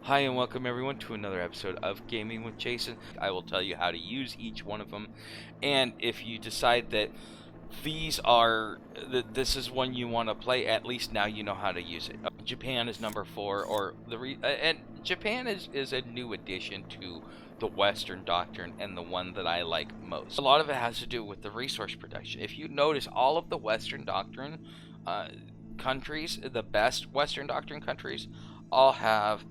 Hi and welcome everyone to another episode of Gaming with Jason. I will tell you how to use each one of them, and if you decide that this is one you want to play, at least now you know how to use it. Japan is number 4, and Japan is a new addition to the Western Doctrine and the one that I like most. A lot of it has to do with the resource production. If you notice, all of the Western Doctrine countries, the best Western Doctrine countries, all have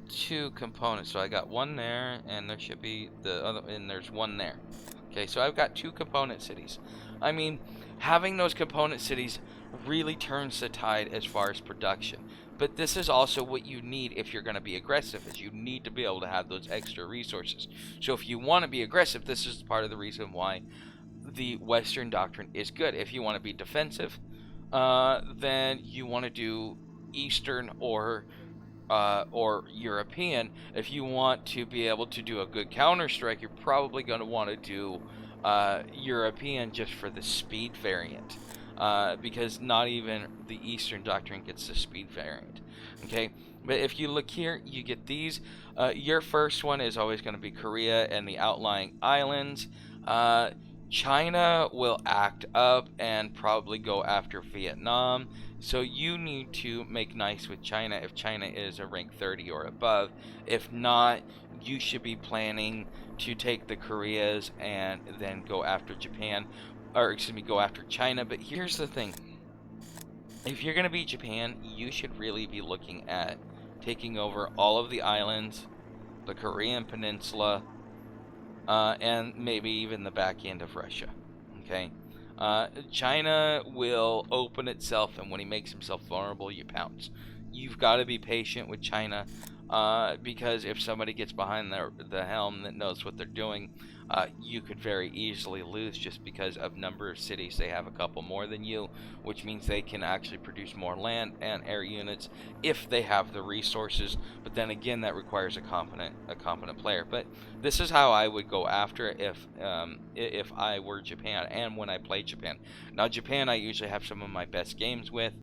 two components. So I got one there, and there should be the other, and there's one there. Okay, so I've got two component cities. I mean, having those component cities really turns the tide as far as production. But this is also what you need if you're going to be aggressive, is you need to be able to have those extra resources. So if you want to be aggressive, this is part of the reason why the Western Doctrine is good. If you want to be defensive, then you want to do Eastern or European. If you want to be able to do a good counter strike, you're probably going to want to do European, just for the speed variant, because not even the Eastern Doctrine gets the speed variant. Okay, but if you look here, you get these. Your first one is always going to be Korea and the outlying islands. China will act up and probably go after Vietnam. So you need to make nice with China if China is a rank 30 or above. If not, you should be planning to take the Koreas and then go after Japan, or excuse me, go after China. But here's the thing. If you're going to beat Japan, you should really be looking at taking over all of the islands, the Korean peninsula, and maybe even the back end of Russia. Okay? China will open itself, and when he makes himself vulnerable, you pounce. You've got to be patient with China, because if somebody gets behind the helm that knows what they're doing, you could very easily lose, just because of number of cities. They have a couple more than you, which means they can actually produce more land and air units if they have the resources. But then again, that requires a competent player. But this is how I would go after it if I were Japan, and when I play Japan. Now, Japan I usually have some of my best games with.